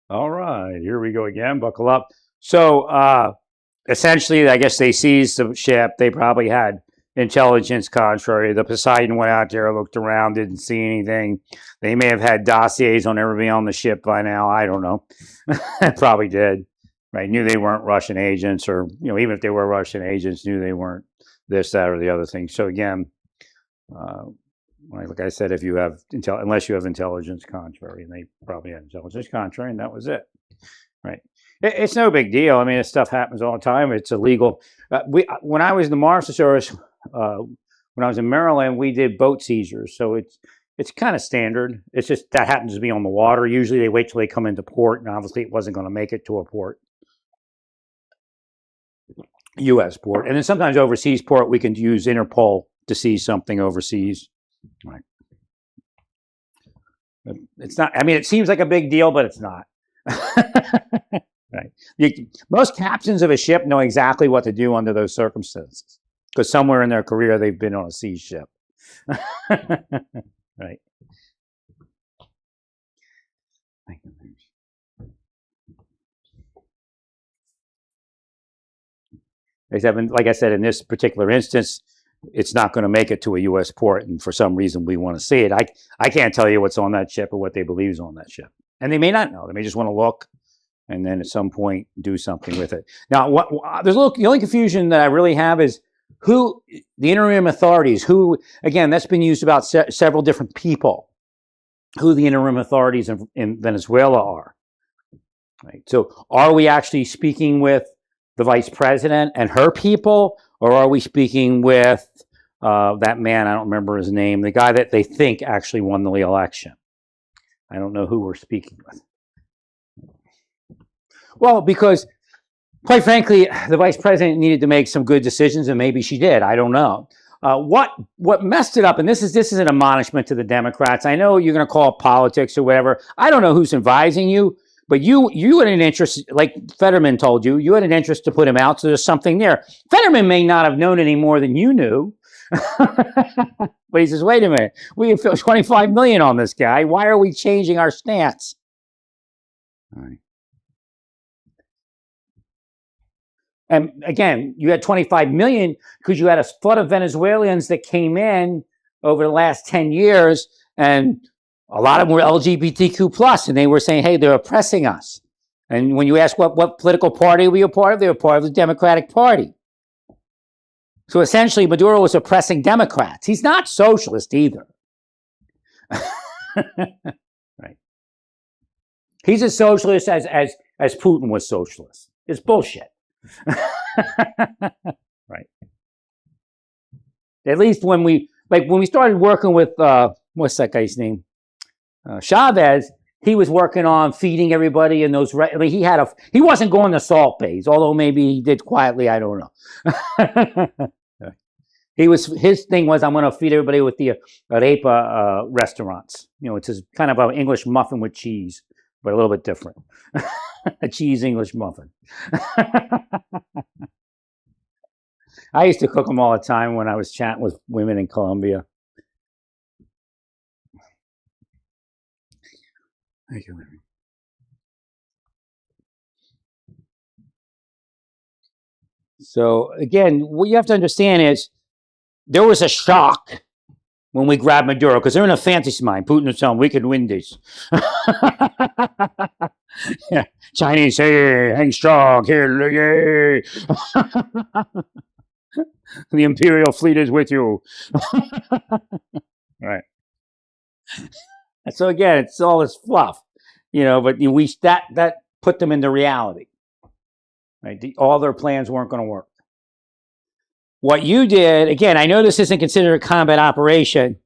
All right, here we go again. Buckle up. So essentially, I guess they seized the ship. They probably had intelligence contrary. The Poseidon went out there, looked around, didn't see anything. They may have had dossiers on everybody on the ship by now. I don't know. Probably did. Right? Knew they weren't Russian agents, or even if they were Russian agents, knew they weren't this, that, or the other thing. So again, uh, like I said, if you have unless you have intelligence contrary, and they probably had intelligence contrary, and that was it. Right? It's no big deal. I mean, this stuff happens all the time. It's illegal. When I was in the Marshal Service, when I was in Maryland, we did boat seizures. So it's kind of standard. It's just that happens to be on the water. Usually they wait till they come into port, and obviously it wasn't going to make it to a port, U.S. port. And then sometimes overseas port, we can use Interpol to seize something overseas. Right. It's not, I mean, it seems like a big deal, but it's not. Right. Most captains of a ship know exactly what to do under those circumstances because somewhere in their career they've been on a sea ship. Right. Except, like I said, in this particular instance, it's not going to make it to a U.S. port, and for some reason we want to see it. I can't tell you what's on that ship or what they believe is on that ship, and they may not know. They may just want to look, and then at some point do something with it. Now, the only confusion that I really have is who the interim authorities. Who, again, that's been used about several different people. Who the interim authorities in Venezuela are. Right. So, are we actually speaking with the vice president and her people, or are we speaking with that man? I don't remember his name. The guy that they think actually won the election. I don't know who we're speaking with. Well, because quite frankly, the vice president needed to make some good decisions, and maybe she did. I don't know. What messed it up, and this is an admonishment to the Democrats. I know you're going to call it politics or whatever. I don't know who's advising you, but you had an interest, like Fetterman told you, you had an interest to put him out, so there's something there. Fetterman may not have known any more than you knew. But he says, wait a minute, we have $25 million on this guy. Why are we changing our stance? All right. And again, you had 25 million because you had a flood of Venezuelans that came in over the last 10 years, and a lot of them were LGBTQ plus, and they were saying, hey, they're oppressing us. And when you ask what political party were you a part of, they were part of the Democratic Party. So essentially, Maduro was oppressing Democrats. He's not socialist either. Right. He's as socialist as Putin was socialist. It's bullshit. Right. At least when we started working with what's that guy's name? Chavez, he was working on feeding everybody in those. I mean, he wasn't going to salt bays, although maybe he did quietly. I don't know. His thing was, I'm going to feed everybody with the arepa restaurants. It's kind of an English muffin with cheese, but a little bit different. A cheese English muffin. I used to cook them all the time when I was chatting with women in Colombia. Thank you. So again, what you have to understand is there was a shock when we grabbed Maduro because they're in a fantasy mind. Putin is telling them we could win this. Yeah. Chinese, hey, hang strong here, yay. The Imperial fleet is with you. Right. So again, it's all this fluff, but that put them into reality. Right? All their plans weren't going to work. What you did, again, I know this isn't considered a combat operation,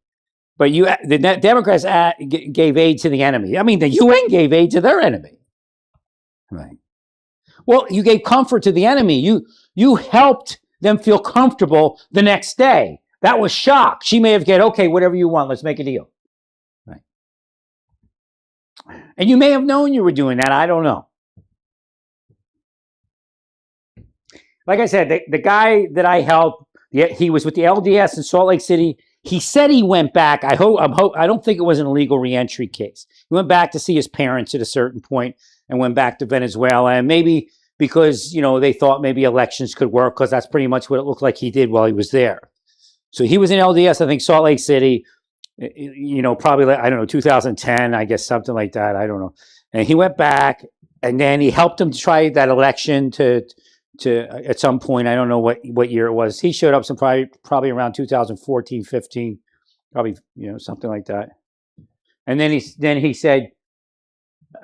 but the Democrats gave aid to the enemy. I mean, the UN gave aid to their enemy. Right. Well, you gave comfort to the enemy. You helped them feel comfortable the next day. That was shock. She may have said, okay, whatever you want, let's make a deal. Right. And you may have known you were doing that. I don't know. Like I said, the guy that I helped, he was with the LDS in Salt Lake City. He said he went back. I don't think it was an illegal reentry case. He went back to see his parents at a certain point. and went back to Venezuela. And maybe because, they thought maybe elections could work, because that's pretty much what it looked like he did while he was there. So he was in LDS, I think, Salt Lake City, probably, like, I don't know, 2010, I guess, something like that. I don't know. And he went back, and then he helped him to try that election to at some point, I don't know what year it was. He showed up probably around 2014, 15, probably, something like that. And then he said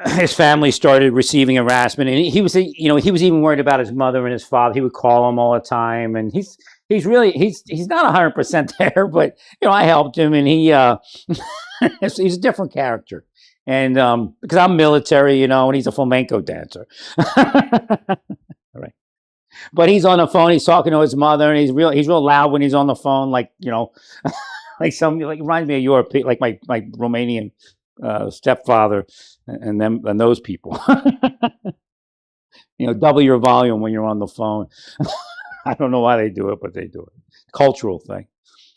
his family started receiving harassment, and he was even worried about his mother and his father. He would call him all the time, and he's not 100% there, but I helped him, and he's a different character. And because I'm military, and he's a flamenco dancer. All right. But he's on the phone, he's talking to his mother, and he's real loud when he's on the phone, like, like reminds me of your, like my Romanian stepfather and those people. Double your volume when you're on the phone. I don't know why they do it, but they do it. Cultural thing.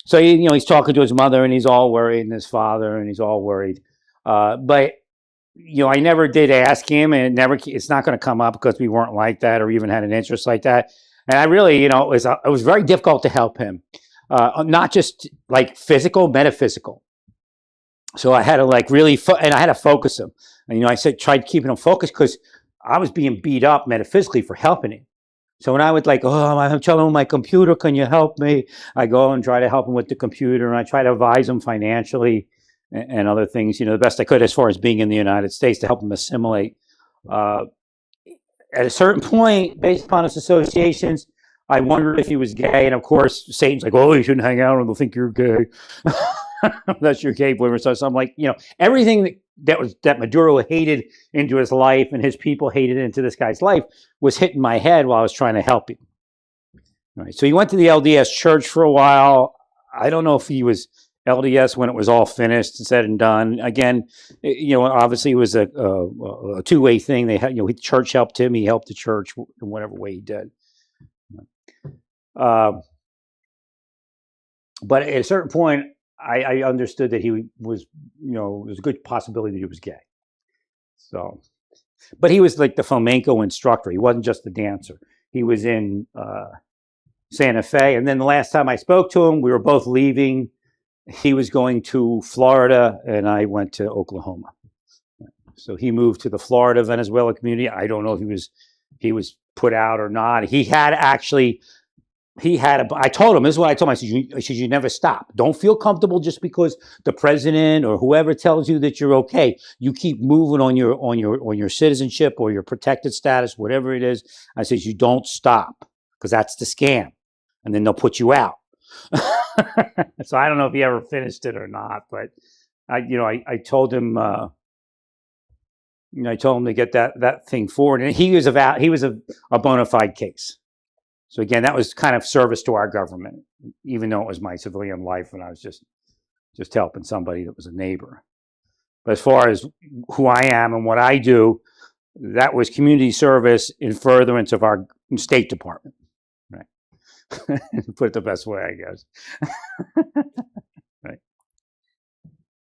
So he's talking to his mother, and he's all worried, and his father, and he's all worried. But I never did ask him, and it's not going to come up because we weren't like that or even had an interest like that. And I really, it was very difficult to help him, not just like physical, metaphysical. So I had to and I had to focus him. And, I tried keeping him focused because I was being beat up metaphysically for helping him. So when I would I'm trouble with my computer, can you help me? I go and try to help him with the computer, and I try to advise him financially and other things, the best I could as far as being in the United States to help him assimilate. At a certain point, based upon his associations, I wondered if he was gay. And of course, Satan's like, oh, you shouldn't hang out, or they'll think you're gay. That's your gay boyfriend. So I'm like, everything that Maduro hated into his life and his people hated into this guy's life was hitting my head while I was trying to help him. All right. So he went to the LDS church for a while. I don't know if he was LDS when it was all finished and said and done. Again, obviously it was a two-way thing. They had, the church helped him. He helped the church in whatever way he did. But at a certain point, I understood that he was, there's a good possibility that he was gay. So, but he was like the flamenco instructor. He wasn't just the dancer. He was in Santa Fe. And then the last time I spoke to him, we were both leaving. He was going to Florida, and I went to Oklahoma. So he moved to the Florida Venezuela community. I don't know if he was put out or not. I told him, this is what I told him. I said, you never stop. Don't feel comfortable just because the president or whoever tells you that you're okay. You keep moving on your citizenship or your protected status, whatever it is. I said, you don't stop, because that's the scam. And then they'll put you out. So I don't know if he ever finished it or not, but I told him, I told him to get that thing forward, and he was a bona fide case. So again, that was kind of service to our government, even though it was my civilian life and I was just helping somebody that was a neighbor. But as far as who I am and what I do, that was community service in furtherance of our State Department. Put it the best way, I guess. Right.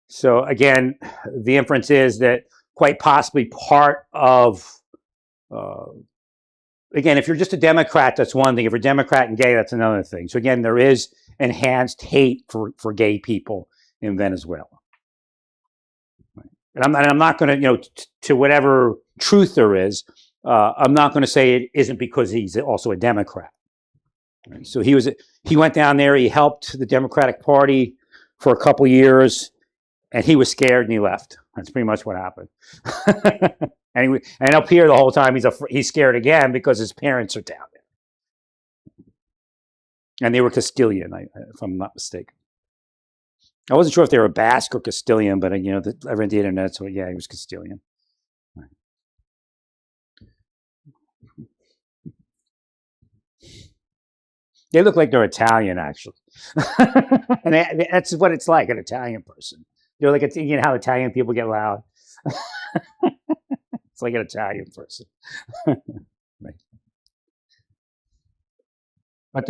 So again, the inference is that quite possibly part of, again, if you're just a Democrat, that's one thing. If you're Democrat and gay, that's another thing. So again, there is enhanced hate for gay people in Venezuela. Right. And I'm not going to, to whatever truth there is, I'm not going to say it isn't because he's also a Democrat. Right. So he went down there, he helped the Democratic Party for a couple years, and he was scared and he left. That's pretty much what happened. and up here the whole time he's scared again because his parents are down there. And they were Castilian, if I'm not mistaken. I wasn't sure if they were Basque or Castilian, but I read the internet, so yeah, he was Castilian. Right. They look like they're Italian, actually. And that's what it's like, an Italian person. They're like, how Italian people get loud. It's like an Italian person. Right. But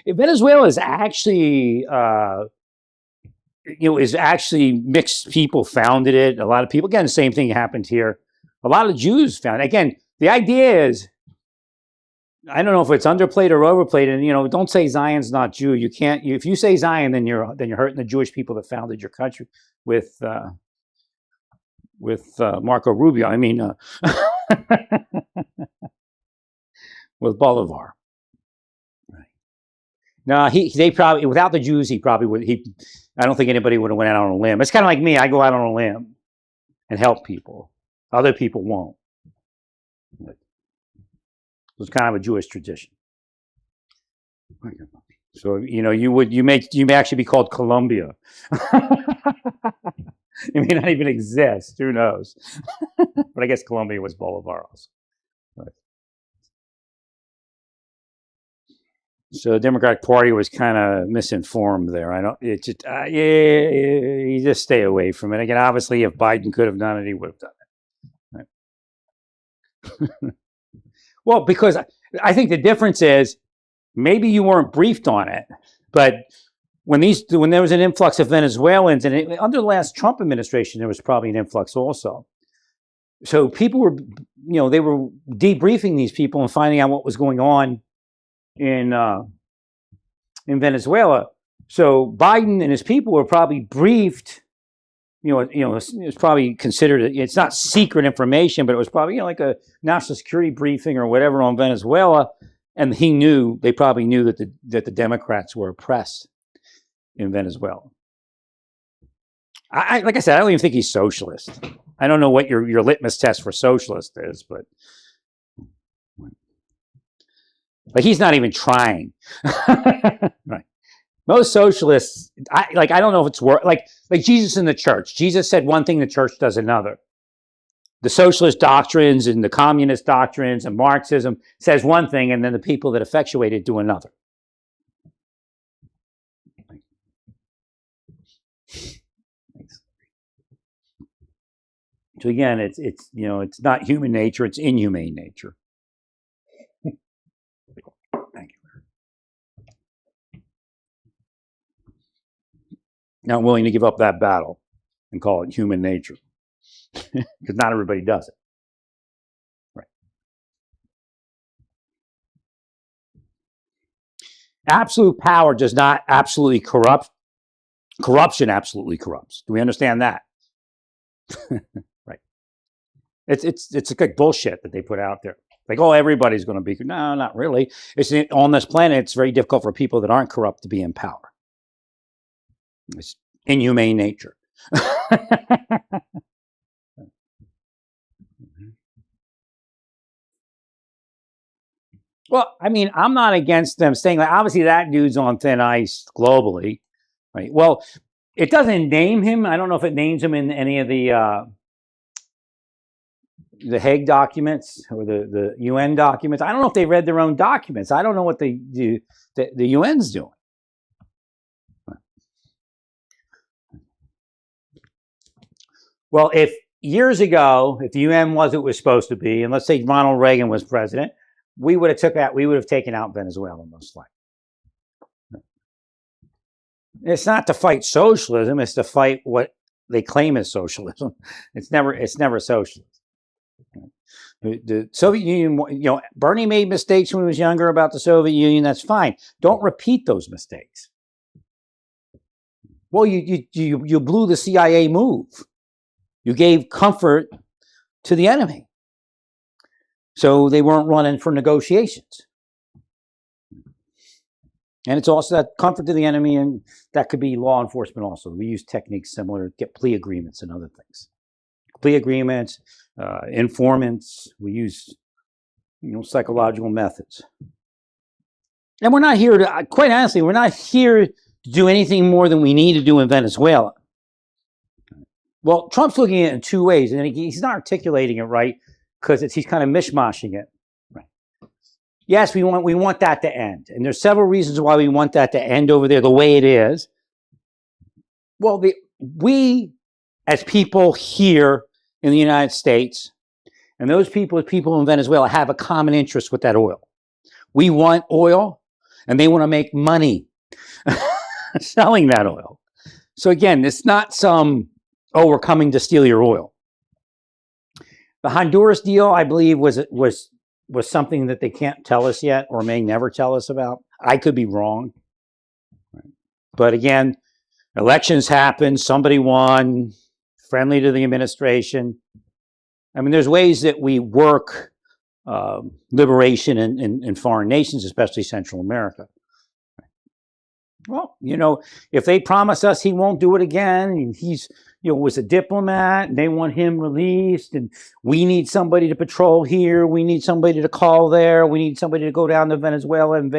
Venezuela is actually, is actually mixed people founded it. A lot of people, again, the same thing happened here. A lot of Jews found. Again, the idea is, I don't know if it's underplayed or overplayed, and don't say Zion's not Jew. You can't. If you say Zion, then you're hurting the Jewish people that founded your country with Marco Rubio. I mean, with Bolivar. Right. No, they probably, without the Jews, he probably would. I don't think anybody would have went out on a limb. It's kind of like me. I go out on a limb and help people. Other people won't. It's kind of a Jewish tradition. So you may actually be called Columbia. It may not even exist. Who knows? But I guess Columbia was Bolivar also. Right. So the Democratic Party was kind of misinformed there. You just stay away from it. Again, obviously, if Biden could have done it, he would have done it. Right. Well, because I think the difference is maybe you weren't briefed on it, but when there was an influx of Venezuelans, and under the last Trump administration, there was probably an influx also. So people were, they were debriefing these people and finding out what was going on in Venezuela. So Biden and his people were probably briefed. It's probably considered, it's not secret information, but it was probably, like a national security briefing or whatever on Venezuela. And they probably knew that the Democrats were oppressed in Venezuela. Like I said, I don't even think he's socialist. I don't know what your litmus test for socialist is, but he's not even trying. Right. Most socialists, I don't know if it's like Jesus in the church. Jesus said one thing, the church does another. The socialist doctrines and the communist doctrines and Marxism says one thing, and then the people that effectuate it do another. So again, it's not human nature; it's inhumane nature. Thank you. Not willing to give up that battle and call it human nature. Because not everybody does it. Right. Absolute power does not absolutely corrupt. Corruption absolutely corrupts. Do we understand that? Right. It's like bullshit that they put out there. Like, oh, everybody's going to be. No, not really. On this planet, it's very difficult for people that aren't corrupt to be in power. It's inhumane nature. Well, I mean, I'm not against them saying, like, obviously that dude's on thin ice globally, right? Well, it doesn't name him. I don't know if it names him in any of the Hague documents or the UN documents. I don't know if they read their own documents. I don't know what they do. The UN's doing. Well, if years ago, if the UN was what it was supposed to be, and let's say Ronald Reagan was president, we would have taken out Venezuela most likely. It's not to fight socialism; it's to fight what they claim is socialism. It's never socialism. The Soviet Union, Bernie made mistakes when he was younger about the Soviet Union. That's fine. Don't repeat those mistakes. Well, you blew the CIA move. You gave comfort to the enemy. So they weren't running for negotiations. And it's also that comfort to the enemy, and that could be law enforcement also. We use techniques similar to get plea agreements and other things. Plea agreements, informants, we use psychological methods. And we're not here to, quite honestly, we're not here to do anything more than we need to do in Venezuela. Well, Trump's looking at it in two ways, and he's not articulating it right because he's kind of mishmashing it. Right. Yes, we want that to end, and there's several reasons why we want that to end over there the way it is. Well, we as people here in the United States, and those people in Venezuela have a common interest with that oil. We want oil, and they want to make money selling that oil. So again, it's not some, oh, we're coming to steal your oil. The Honduras deal, I believe, was something that they can't tell us yet, or may never tell us about. I could be wrong, but again, elections happened. Somebody won, friendly to the administration. I mean, there's ways that we work liberation in foreign nations, especially Central America. Well, if they promise us he won't do it again, and he's, was a diplomat, and they want him released, and we need somebody to patrol here, we need somebody to call there, we need somebody to go down to Venezuela and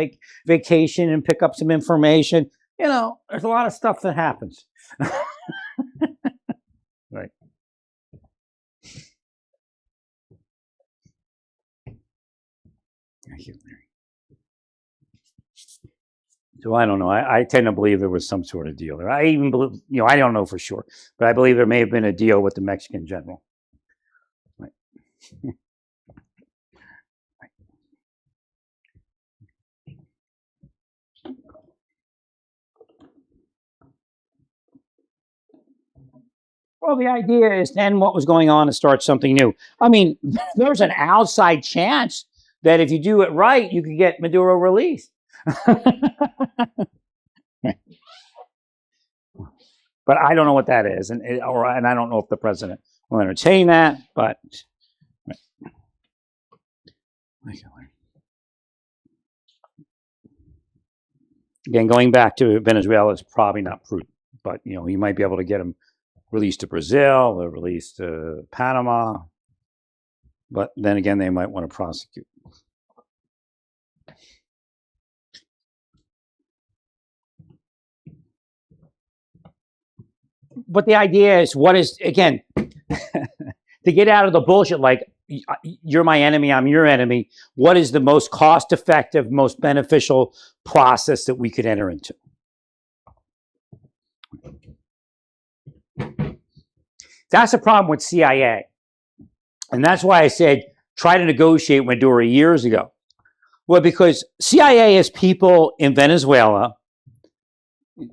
vacation and pick up some information. There's a lot of stuff that happens. Right. Thank you. So I don't know. I tend to believe there was some sort of deal there. I even believe, I don't know for sure, but I believe there may have been a deal with the Mexican general. Right. Well, the idea is to end what was going on and start something new. I mean, there's an outside chance that if you do it right, you could get Maduro released. But I don't know what that is, and I don't know if the president will entertain that. But again, going back to Venezuela is probably not prudent. But you might be able to get him released to Brazil or released to Panama. But then again, they might want to prosecute. But the idea is, again, to get out of the bullshit, like, you're my enemy, I'm your enemy, what is the most cost-effective, most beneficial process that we could enter into? That's the problem with CIA. And that's why I said, try to negotiate with Maduro years ago. Well, because CIA has people in Venezuela.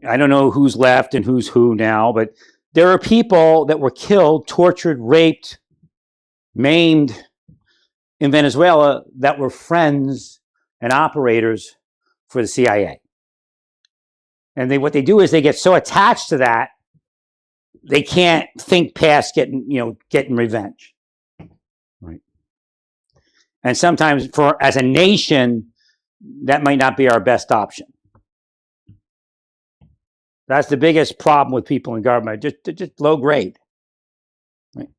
I don't know who's left and who's who now, but there are people that were killed, tortured, raped, maimed in Venezuela that were friends and operators for the CIA. And what they do is they get so attached to that, they can't think past getting revenge. Right. And sometimes as a nation, that might not be our best option. That's the biggest problem with people in government, just low grade. Right.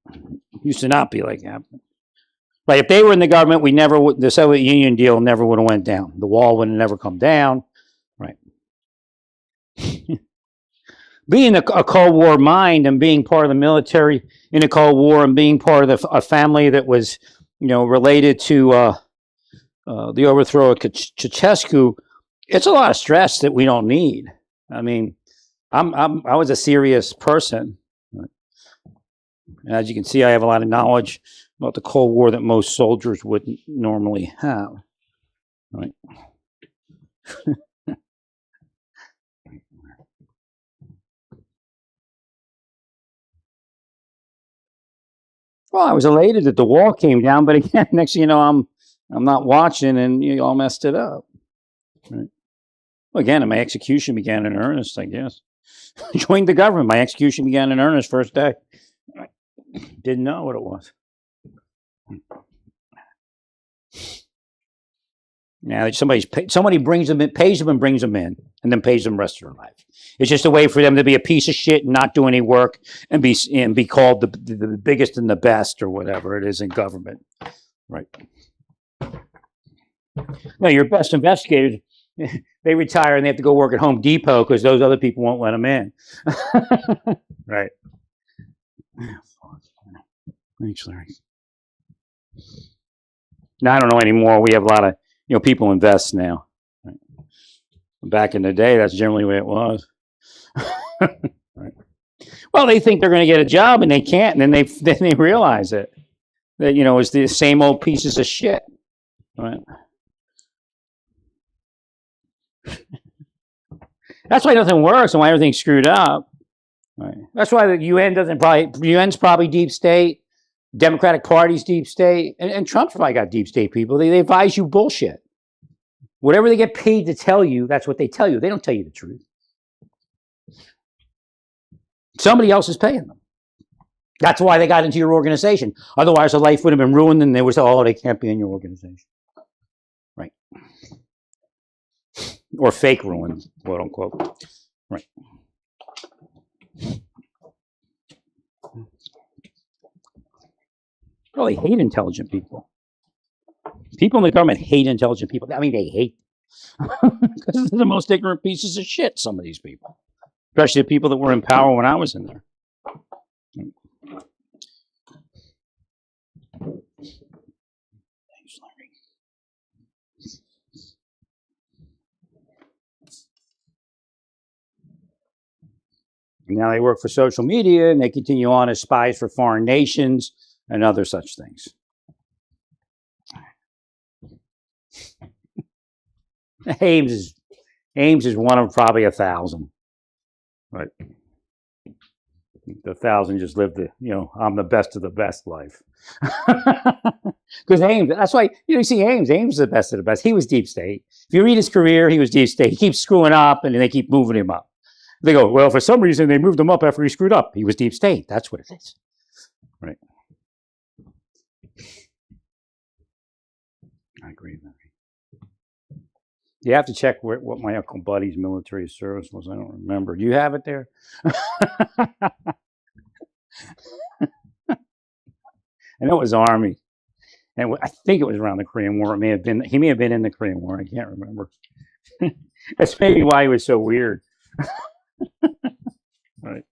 Used to not be like that. But if they were in the government, the Soviet Union deal never would have went down. The wall would have never come down. Right. Being a Cold War mind and being part of the military in a Cold War and being part of a family that was, related to the overthrow of Ceausescu, it's a lot of stress that we don't need. I mean, I was a serious person. As you can see, I have a lot of knowledge about the Cold War that most soldiers wouldn't normally have. Right. Well, I was elated that the wall came down, but again, next thing you know, I'm not watching, and you all messed it up. Right. Well, again, my execution began in earnest, I guess. Joined the government. My execution began in earnest first day. I didn't know what it was. Now somebody brings them in, pays them and brings them in, and then pays them the rest of their life. It's just a way for them to be a piece of shit and not do any work and be called the biggest and the best or whatever it is in government. Right. No, your best investigators, they retire and they have to go work at Home Depot because those other people won't let them in. Right. Thanks, Larry. Now, I don't know anymore. We have a lot of, people invest now. Right. Back in the day, that's generally the way it was. Right. Well, they think they're going to get a job and they can't, and then they realize it. That, it's the same old pieces of shit. Right. That's why nothing works and why everything's screwed up. Right. That's why the UN UN's probably deep state. Democratic Party's deep state, and Trump's probably got deep state people. They advise you bullshit. Whatever they get paid to tell you, that's what they tell you. They don't tell you the truth. Somebody else is paying them. That's why they got into your organization. Otherwise, their life would have been ruined, and they would say, "Oh, they can't be in your organization." Right. Or fake ruined, quote unquote. Right. Well, they hate intelligent people. People in the government hate intelligent people. I mean, they hate because they're the most ignorant pieces of shit, some of these people. Especially the people that were in power when I was in there. Thanks, Larry. Now they work for social media, and they continue on as spies for foreign nations and other such things. Ames is one of probably 1,000. Right. The 1,000 just live the, I'm the best of the best life. Because Ames, that's why, you see Ames is the best of the best. He was deep state. If you read his career, he was deep state. He keeps screwing up, and they keep moving him up. They go, well, for some reason, they moved him up after he screwed up. He was deep state. That's what it is. Right. I agree, Larry. You have to check what my Uncle Buddy's military service was. I don't remember. Do you have it there? I know it was Army. And I think it was around the Korean War. He may have been in the Korean War. I can't remember. That's maybe why he was so weird. Right.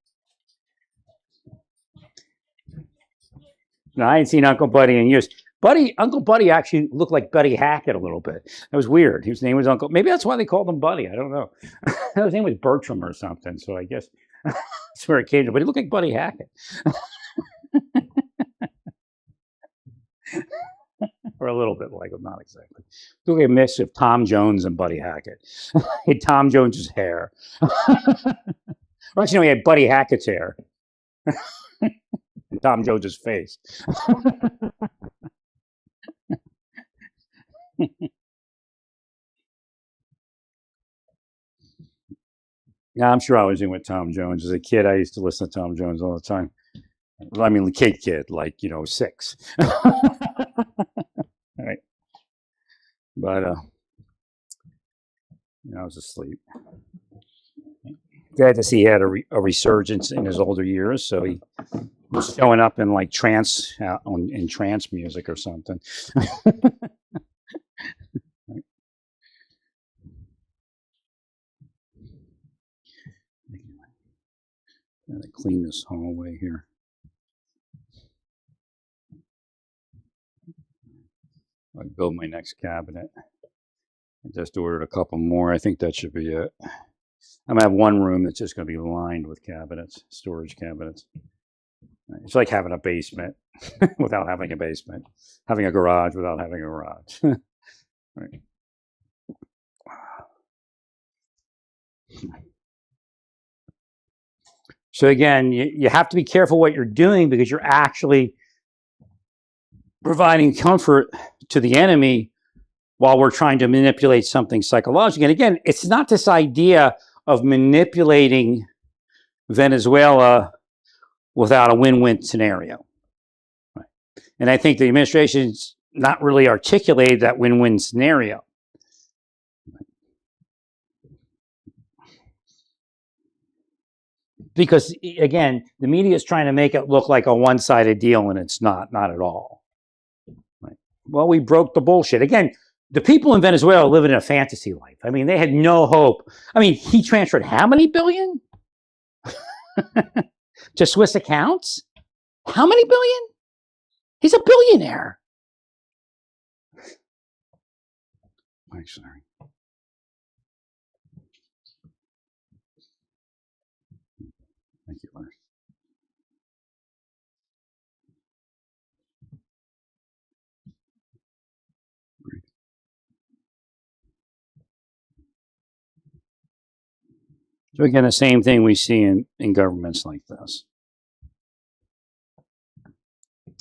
No, I ain't seen Uncle Buddy in years. Uncle Buddy actually looked like Buddy Hackett a little bit. That was weird. His name was Uncle. Maybe that's why they called him Buddy. I don't know. His name was Bertram or something. So I guess that's where it came from. But he looked like Buddy Hackett. Or a little bit like him, not exactly. Look like a mix of Tom Jones and Buddy Hackett. He had Tom Jones's hair. Or actually, no, he had Buddy Hackett's hair. And Tom Jones's face. Yeah, I'm sure I was in with Tom Jones. As a kid, I used to listen to Tom Jones all the time. I mean, the kid, like, 6. Right. But, I was asleep. Glad to see he had a resurgence in his older years, so he was showing up in like trance in trance music or something. Gotta clean this hallway here. I'll build my next cabinet. I just ordered a couple more. I think that should be it. I'm gonna have one room that's just gonna be lined with cabinets, storage cabinets. It's like having a basement without having a basement, having a garage without having a garage. Right. So again, you have to be careful what you're doing because you're actually providing comfort to the enemy while we're trying to manipulate something psychologically. And again, it's not this idea of manipulating Venezuela without a win-win scenario. Right. And I think the administration's not really articulated that win-win scenario. Because, again, the media is trying to make it look like a one-sided deal, and it's not at all. Right. Well, we broke the bullshit. Again, the people in Venezuela live in a fantasy life. I mean, they had no hope. I mean, he transferred how many billion to Swiss accounts? How many billion? He's a billionaire. I'm sorry. Thank you, Larry. Great. So again, the same thing we see in governments like this.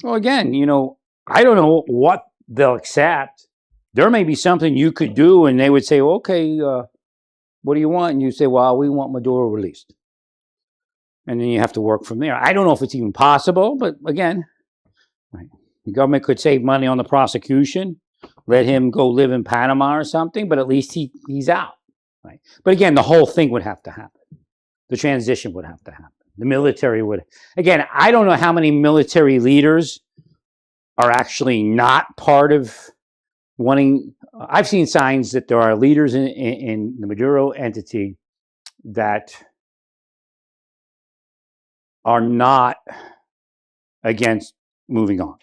Well, again, I don't know what they'll accept. There may be something you could do, and they would say, okay, what do you want? And you say, well, we want Maduro released. And then you have to work from there. I don't know if it's even possible, but again, the government could save money on the prosecution, let him go live in Panama or something, but at least he's out. Right? But again, the whole thing would have to happen. The transition would have to happen. The military would. Again, I don't know how many military leaders are actually not part of wanting. I've seen signs that there are leaders in the Maduro entity that are not against moving on.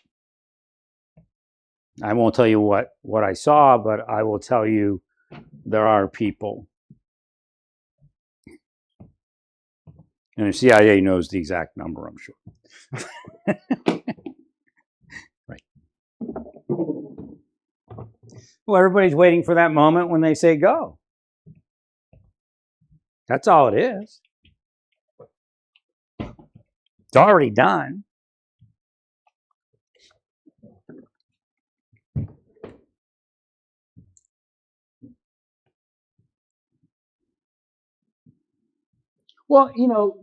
I won't tell you what I saw, but I will tell you there are people. And the CIA knows the exact number, I'm sure. Right. Well, everybody's waiting for that moment when they say go. That's all it is. It's already done. Well,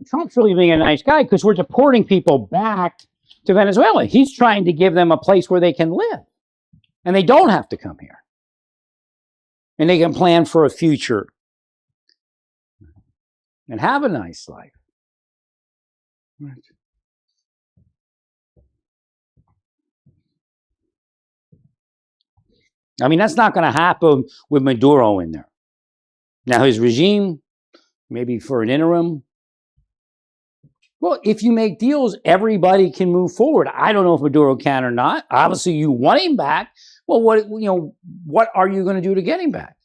Trump's really being a nice guy because we're deporting people back to Venezuela. He's trying to give them a place where they can live. And they don't have to come here. And they can plan for a future and have a nice life. Right. I mean, that's not going to happen with Maduro in there. Now, his regime, maybe for an interim. Well, if you make deals, everybody can move forward. I don't know if Maduro can or not. Obviously, you want him back. Well, what are you going to do to get him back?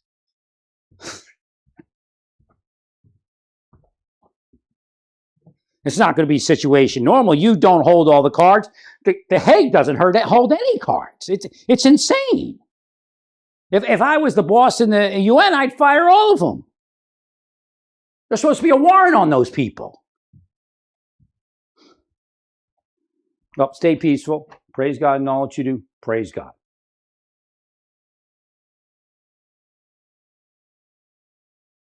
It's not going to be situation normal. You don't hold all the cards. The Hague doesn't hold any cards. It's insane. If I was the boss in the UN, I'd fire all of them. There's supposed to be a warrant on those people. Well, stay peaceful. Praise God in all that you do. Praise God.